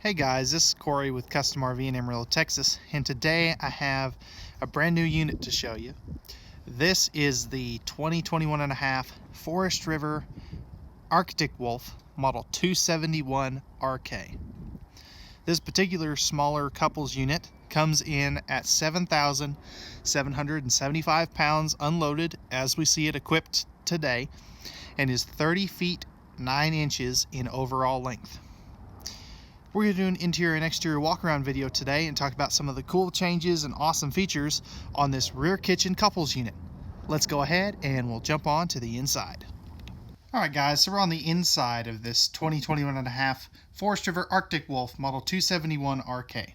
Hey guys, this is Corey with Custom RV in Amarillo, Texas, and today I have a brand new unit to show you. This is the 2021.5 Forest River Arctic Wolf Model 271 RK. This particular smaller couples unit comes in at 7,775 pounds unloaded as we see it equipped today, and is 30 feet 9 inches in overall length. We're going to do an interior and exterior walk around video today and talk about some of the cool changes and awesome features on this rear kitchen couples unit. Let's go ahead and we'll jump on to the inside. Alright guys, so we're on the inside of this 2021.5 Forest River Arctic Wolf Model 271 RK.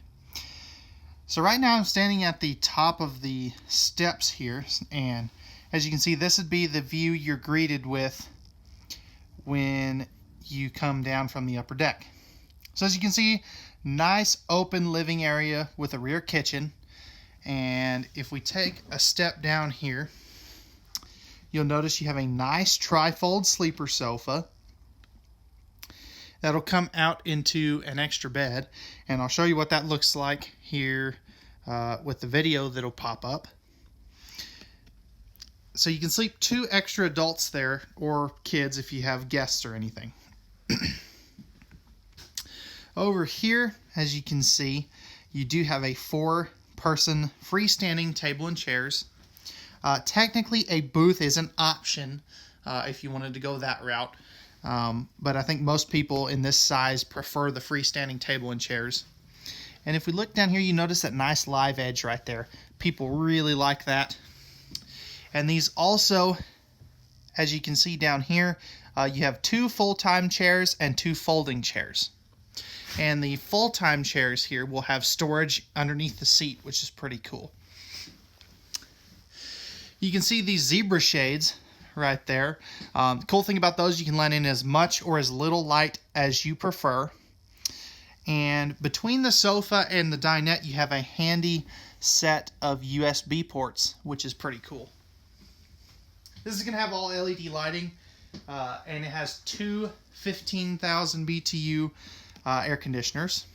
So right now I'm standing at the top of the steps here, and as you can see, this would be the view you're greeted with when you come down from the upper deck. So as you can see, nice open living area with a rear kitchen. And if we take a step down here, you'll notice you have a nice trifold sleeper sofa that'll come out into an extra bed. And I'll show you what that looks like here with the video that'll pop up. So you can sleep 2 extra adults there, or kids if you have guests or anything. Over here, as you can see, you do have a 4-person freestanding table and chairs. Technically, a booth is an option if you wanted to go that route, but I think most people in this size prefer the freestanding table and chairs. And if we look down here, you notice that nice live edge right there. People really like that. And these also, as you can see down here, you have 2 full-time chairs and 2 folding chairs. And the full-time chairs here will have storage underneath the seat, which is pretty cool. You can see these zebra shades right there. The cool thing about those, you can let in as much or as little light as you prefer. And between the sofa and the dinette, you have a handy set of USB ports, which is pretty cool. This is going to have all LED lighting, and it has 2 15,000 BTU air conditioners.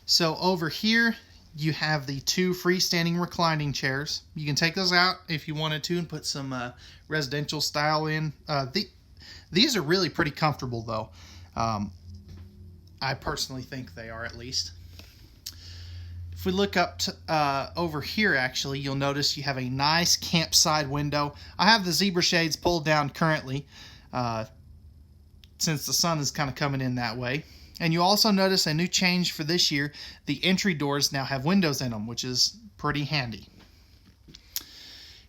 So over here you have the 2 freestanding reclining chairs. You can take those out if you wanted to and put some residential style in. These are really pretty comfortable though. I personally think they are, at least. If we look up to, over here, actually, you'll notice you have a nice campside window. I have the zebra shades pulled down currently, since the sun is kind of coming in that way. And you also notice a new change for this year. The entry doors now have windows in them, which is pretty handy.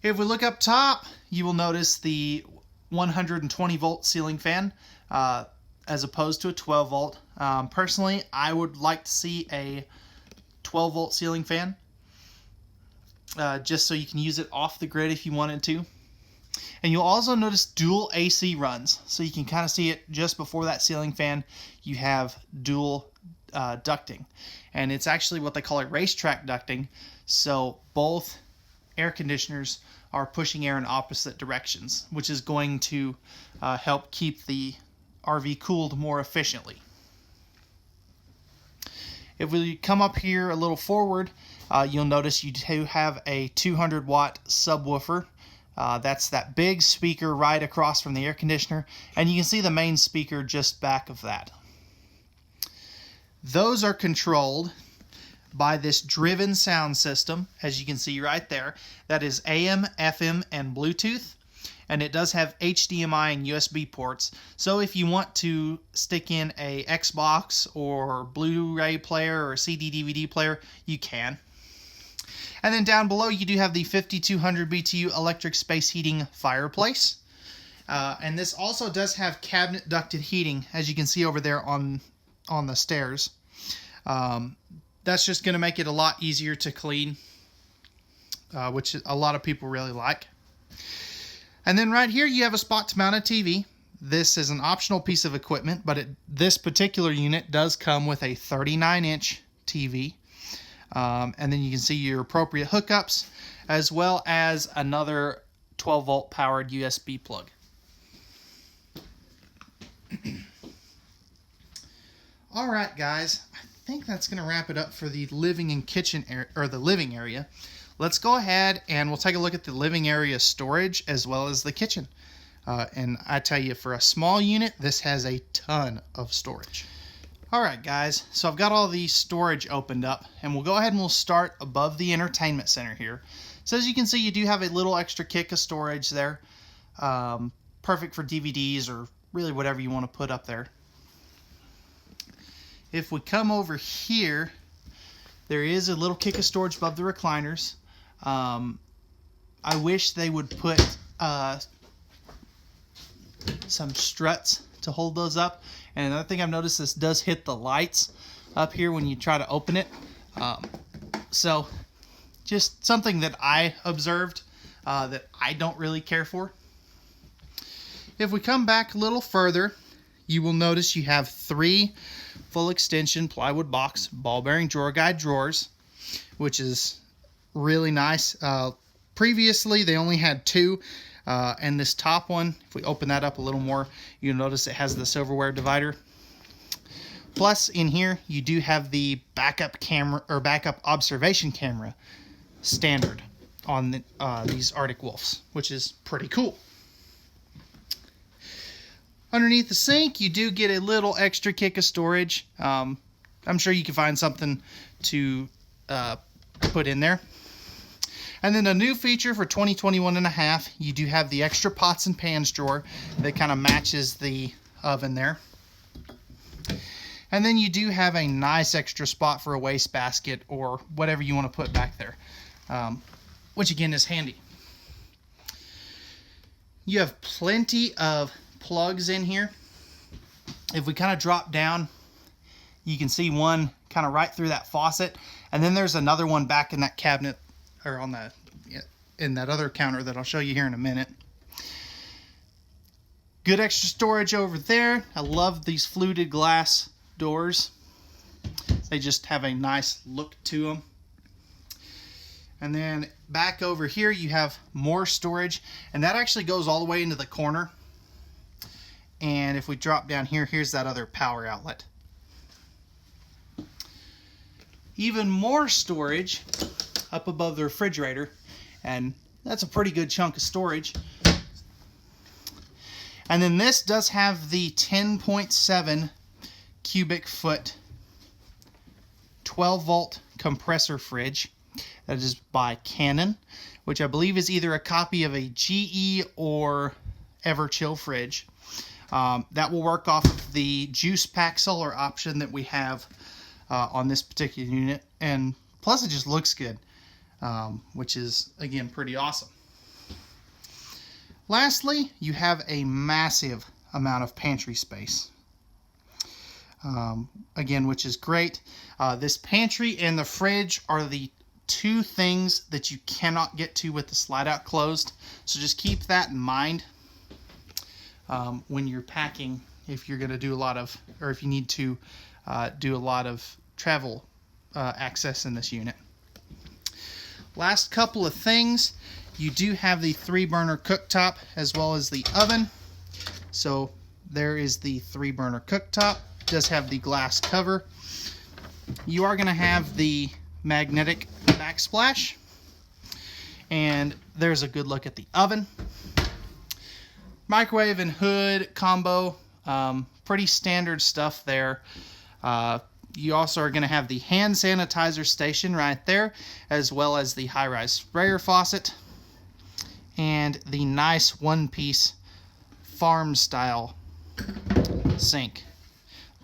If we look up top, you will notice the 120 volt ceiling fan as opposed to a 12 volt. Personally, I would like to see a 12 volt ceiling fan just so you can use it off the grid if you wanted to. And you'll also notice dual AC runs, so you can kind of see it just before that ceiling fan. You have dual ducting, and it's actually what they call a racetrack ducting, so both air conditioners are pushing air in opposite directions, which is going to help keep the RV cooled more efficiently. If we come up here a little forward, you'll notice you do have a 200 watt subwoofer. That's that big speaker right across from the air conditioner, and you can see the main speaker just back of that. Those are controlled by this driven sound system, as you can see right there. That is AM, FM, and Bluetooth, and it does have HDMI and USB ports. So if you want to stick in a Xbox or Blu-ray player or CD DVD player, you can. And then down below, you do have the 5200 BTU electric space heating fireplace. And this also does have cabinet ducted heating, as you can see over there on the stairs. That's just going to make it a lot easier to clean, which a lot of people really like. And then right here, you have a spot to mount a TV. This is an optional piece of equipment, but this particular unit does come with a 39-inch TV. And then you can see your appropriate hookups, as well as another 12 volt powered USB plug. All right, guys, I think that's going to wrap it up for the living and kitchen area, or the living area. Let's go ahead and we'll take a look at the living area storage as well as the kitchen. And I tell you, for a small unit, this has a ton of storage. All right, guys, so I've got all the storage opened up, and we'll go ahead and we'll start above the entertainment center here. So as you can see, you do have a little extra kick of storage there. Perfect for DVDs or really whatever you want to put up there. If we come over here, there is a little kick of storage above the recliners. I wish they would put some struts to hold those up. And another thing I've noticed, this does hit the lights up here when you try to open it. So just something that I observed that I don't really care for. If we come back a little further, you will notice you have 3 full extension plywood box ball bearing drawer guide drawers, which is really nice. Previously they only had 2, and this top one, if we open that up a little more, you'll notice it has the silverware divider. Plus in here you do have the backup camera or backup observation camera standard on these Arctic Wolfs, which is pretty cool. Underneath the sink, you do get a little extra kick of storage. I'm sure you can find something to put in there. And then a new feature for 2021 and a half, you do have the extra pots and pans drawer that kind of matches the oven there. And then you do have a nice extra spot for a wastebasket or whatever you want to put back there, which again is handy. You have plenty of plugs in here. If we kind of drop down, you can see one kind of right through that faucet, and then there's another one back in that cabinet or on the in that other counter that I'll show you here in a minute. Good extra storage over there. I love these fluted glass doors. They just have a nice look to them. And then back over here you have more storage, and that actually goes all the way into the corner. And if we drop down here, here's that other power outlet. Even more storage up above the refrigerator, and that's a pretty good chunk of storage. And then this does have the 10.7 cubic foot 12 volt compressor fridge. That is by Canon, which I believe is either a copy of a GE or Everchill fridge. That will work off of the Juice Pack solar option that we have on this particular unit, and plus it just looks good, which is again pretty awesome. Lastly, you have a massive amount of pantry space, again, which is great. This pantry and the fridge are the 2 things that you cannot get to with the slide out closed, so just keep that in mind. When you're packing, if you're going to do a lot of, or if you need to do a lot of travel access in this unit. Last couple of things, you do have the 3-burner cooktop as well as the oven. So there is the 3-burner cooktop. It does have the glass cover. You are going to have the magnetic backsplash, and there's a good look at the oven. Microwave and hood combo, pretty standard stuff there. You also are going to have the hand sanitizer station right there, as well as the high-rise sprayer faucet, and the nice one-piece farm-style sink.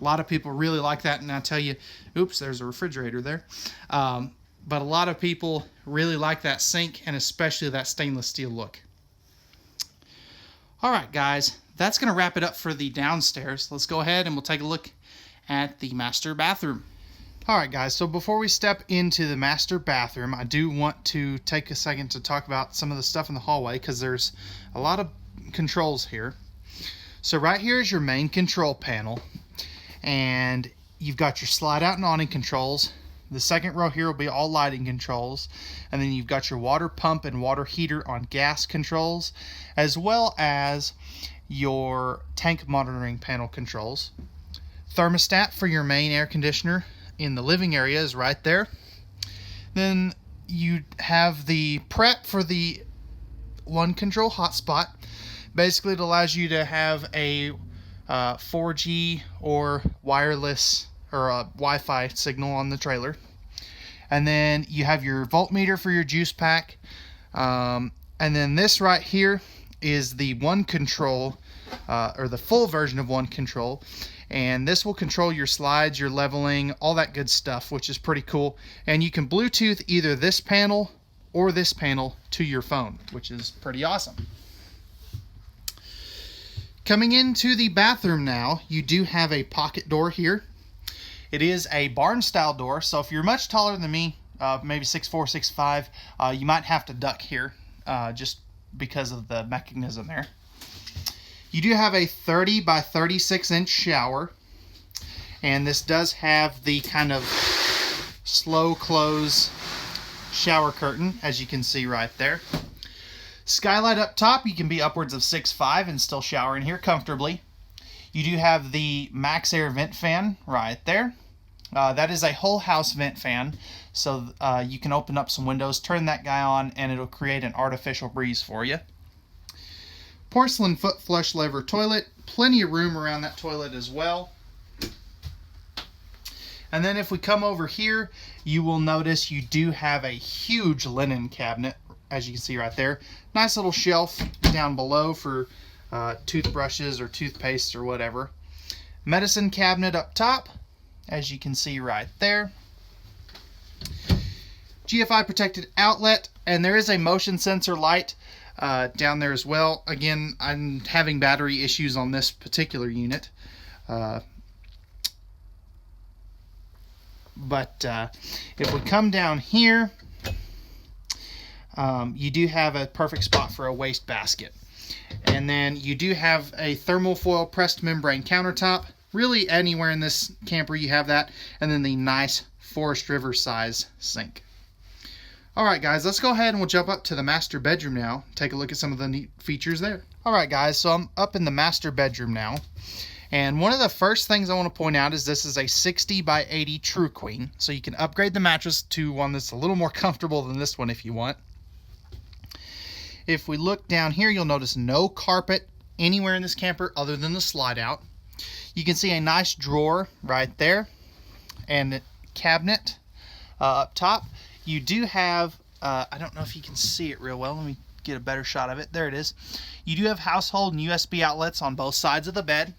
A lot of people really like that, and I tell you, oops, there's a refrigerator there. But a lot of people really like that sink, and especially that stainless steel look. All right, guys, that's going to wrap it up for the downstairs. Let's go ahead and we'll take a look at the master bathroom. All right, guys, so before we step into the master bathroom, I do want to take a second to talk about some of the stuff in the hallway, because there's a lot of controls here. So right here is your main control panel, and you've got your slide out and awning controls. The second row here will be all lighting controls, and then you've got your water pump and water heater on gas controls, as well as your tank monitoring panel controls. thermostat for your main air conditioner in the living area is right there. Then you have the prep for the One Control hotspot. Basically, it allows you to have a 4G or wireless or a Wi-Fi signal on the trailer. And then you have your voltmeter for your juice pack. And then this right here is the One Control, or the full version of One Control. And this will control your slides, your leveling, all that good stuff, which is pretty cool. And you can Bluetooth either this panel or this panel to your phone, which is pretty awesome. Coming into the bathroom now, you do have a pocket door here. It is a barn style door, so if you're much taller than me, maybe 6'4", 6'5", you might have to duck here just because of the mechanism there. You do have a 30 by 36 inch shower, and this does have the kind of slow close shower curtain, as you can see right there. Skylight up top, you can be upwards of 6'5" and still shower in here comfortably. You do have the Max Air vent fan right there. That is a whole house vent fan, so you can open up some windows, turn that guy on, and it'll create an artificial breeze for you. Porcelain foot flush lever toilet, plenty of room around that toilet as well. And then if we come over here, you will notice you do have a huge linen cabinet, as you can see right there. Nice little shelf down below for toothbrushes or toothpaste or whatever. Medicine cabinet up top, as you can see right there. GFI protected outlet, and there is a motion sensor light down there as well. Again, I'm having battery issues on this particular unit. But if we come down here, you do have a perfect spot for a waste basket. And then you do have a thermal foil pressed membrane countertop. Really anywhere in this camper you have that. And then the nice Forest River size sink. Alright guys, let's go ahead and we'll jump up to the master bedroom now. Take a look at some of the neat features there. Alright guys, so I'm up in the master bedroom now. And one of the first things I want to point out is this is a 60 by 80 True Queen. So you can upgrade the mattress to one that's a little more comfortable than this one if you want. If we look down here, you'll notice no carpet anywhere in this camper other than the slide out. You can see a nice drawer right there and a cabinet up top. You do have, I don't know if you can see it real well. Let me get a better shot of it. There it is. You do have household and USB outlets on both sides of the bed.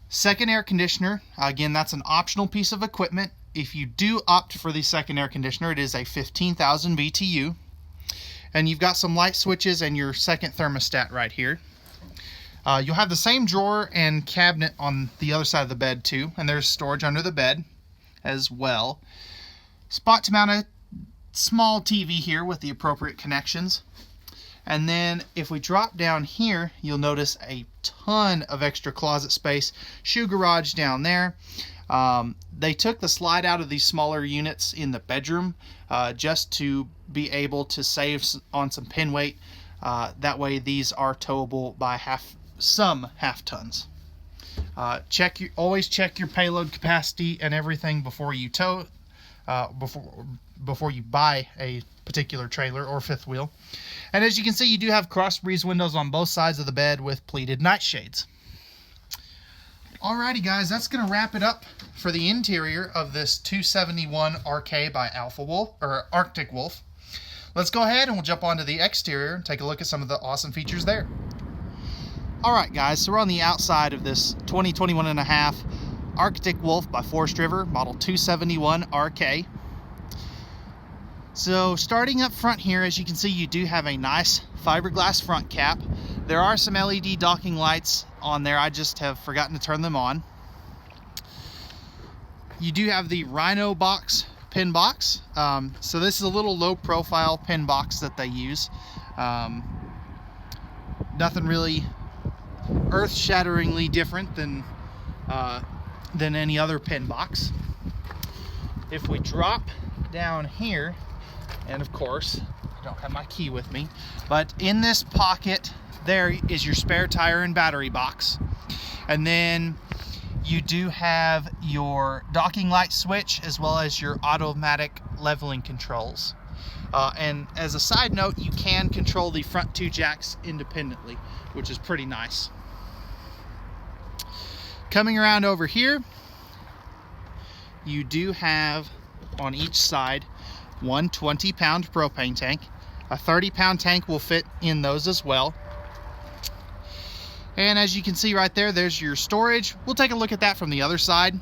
Second air conditioner. Again, that's an optional piece of equipment. If you do opt for the second air conditioner, it is a 15,000 BTU. And you've got some light switches and your second thermostat right here. You'll have the same drawer and cabinet on the other side of the bed too, and there's storage under the bed as well. Spot to mount a small TV here with the appropriate connections. And then if we drop down here, you'll notice a ton of extra closet space. Shoe garage down there. They took the slide out of these smaller units in the bedroom just to be able to save on some pin weight. That way these are towable by some half tons. Always check your payload capacity and everything before you tow, before you buy a particular trailer or fifth wheel. And as you can see, you do have cross breeze windows on both sides of the bed with pleated nightshades. Alrighty guys, that's going to wrap it up for the interior of this 271 RK by Alpha Wolf, or Arctic Wolf. Let's go ahead and we'll jump onto the exterior and take a look at some of the awesome features there. Alright guys, so we're on the outside of this 2021.5 Arctic Wolf by Forest River, model 271 RK. So starting up front here, as you can see, you do have a nice fiberglass front cap. There are some LED docking lights on there. I just have forgotten to turn them on. You do have the Rhino box, pin box. So this is a little low profile pin box that they use. Nothing really earth-shatteringly different than any other pin box. If we drop down here, and of course I don't have my key with me, but in this pocket there is your spare tire and battery box. And then you do have your docking light switch as well as your automatic leveling controls. And as a side note, you can control the front 2 jacks independently, which is pretty nice. Coming around over here, you do have on each side one 20-pound propane tank. A 30-pound tank will fit in those as well. And as you can see right there, there's your storage. We'll take a look at that from the other side.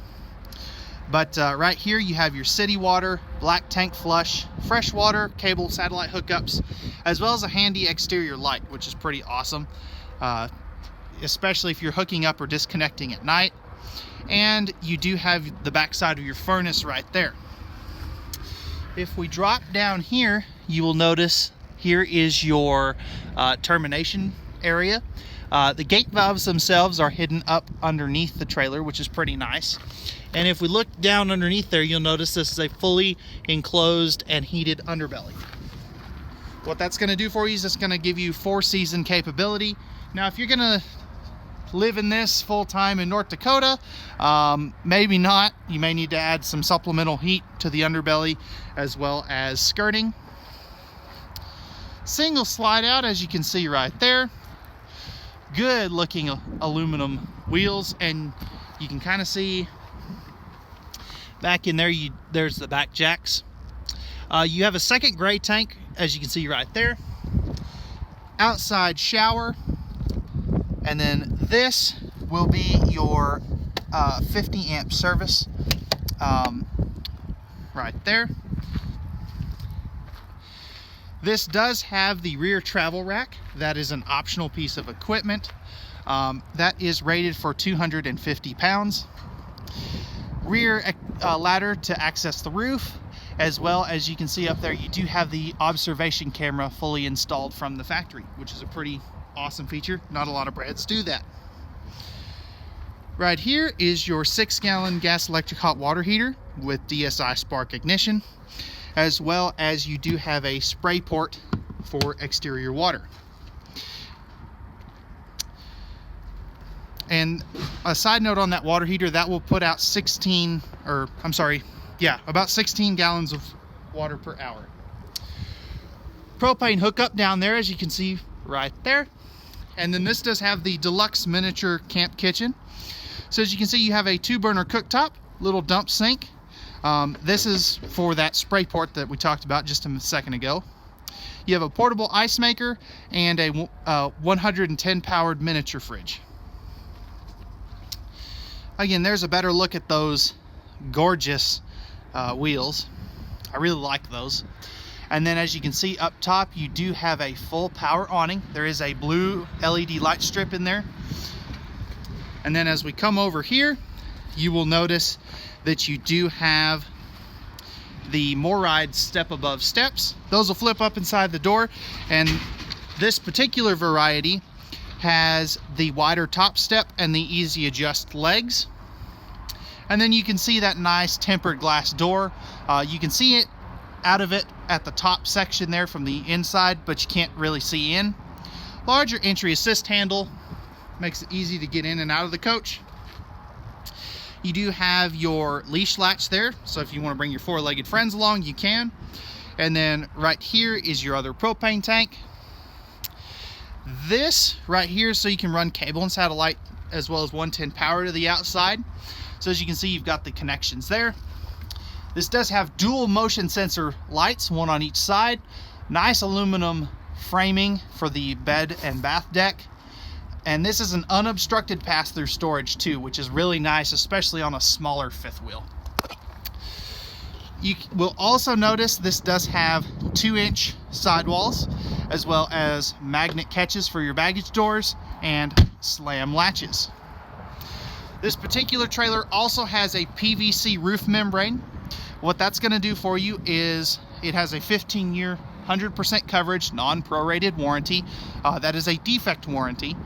But right here you have your city water, black tank flush, fresh water, cable satellite hookups, as well as a handy exterior light, which is pretty awesome, especially if you're hooking up or disconnecting at night. And you do have the back side of your furnace right there. If we drop down here, you will notice here is your termination area. The gate valves themselves are hidden up underneath the trailer, which is pretty nice. And if we look down underneath there, you'll notice this is a fully enclosed and heated underbelly. What that's going to do for you is it's going to give you 4-season capability. Now, if you're going to live in this full-time in North Dakota, maybe not. You may need to add some supplemental heat to the underbelly as well as skirting. Single slide out, as you can see right there. Good looking aluminum wheels, and you can kind of see back in there, there's the back jacks. You have a second gray tank, as you can see right there. Outside shower, and then this will be your 50 amp service right there. This does have the rear travel rack. That is an optional piece of equipment. That is rated for 250 pounds. Rear ladder to access the roof, as well as you can see up there, you do have the observation camera fully installed from the factory, which is a pretty awesome feature. Not a lot of brands do that. Right here is your 6-gallon gas electric hot water heater with DSI spark ignition, as well as you do have a spray port for exterior water. And a side note on that water heater, that will put out about 16 gallons of water per hour. Propane hookup down there, as you can see right there. And then this does have the deluxe miniature camp kitchen. So as you can see, you have a 2-burner cooktop, little dump sink. This is for that spray port that we talked about just a second ago. You have a portable ice maker and a 110 powered miniature fridge. Again, there's a better look at those gorgeous wheels. I really like those. And then as you can see up top, you do have a full power awning. There is a blue LED light strip in there. And then as we come over here, you will notice that you do have the MORryde step above steps. Those will flip up inside the door, and this particular variety has the wider top step and the easy adjust legs. And then you can see that nice tempered glass door. You can see it out of it at the top section there from the inside, but you can't really see in. Larger entry assist handle makes it easy to get in and out of the coach. You do have your leash latch there, so if you want to bring your 4-legged friends along, you can. And then right here is your other propane tank. This right here, so you can run cable and satellite as well as 110 power to the outside. So as you can see, you've got the connections there. This does have dual motion sensor lights, one on each side. Nice aluminum framing for the bed and bath deck. And this is an unobstructed pass-through storage too, which is really nice, especially on a smaller fifth wheel. You will also notice this does have 2-inch sidewalls, as well as magnet catches for your baggage doors and slam latches. This particular trailer also has a PVC roof membrane. What that's going to do for you is it has a 15-year, 100% coverage, non-prorated warranty. That is a defect warranty.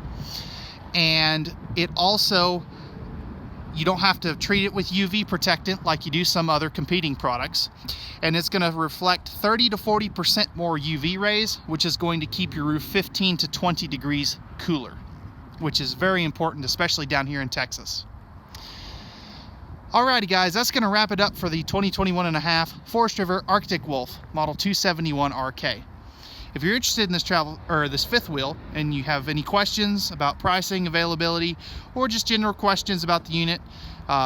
And it also, you don't have to treat it with UV protectant like you do some other competing products. And it's going to reflect 30 to 40% more UV rays, which is going to keep your roof 15 to 20 degrees cooler. which is very important, especially down here in Texas. Alrighty guys, that's going to wrap it up for the 2021.5 Forest River Arctic Wolf Model 271 RK. If you're interested in this fifth wheel and you have any questions about pricing, availability, or just general questions about the unit,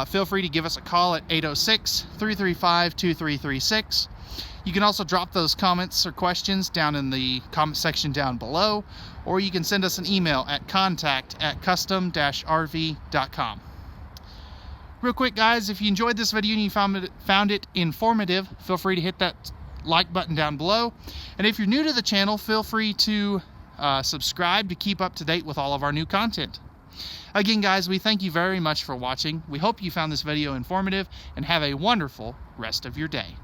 feel free to give us a call at 806-335-2336. You can also drop those comments or questions down in the comment section down below, or you can send us an email at contact@custom-rv.com. Real quick guys, if you enjoyed this video and you found it informative, feel free to hit that like button down below. And if you're new to the channel, feel free to subscribe to keep up to date with all of our new content. Again guys, we thank you very much for watching. We hope you found this video informative and have a wonderful rest of your day.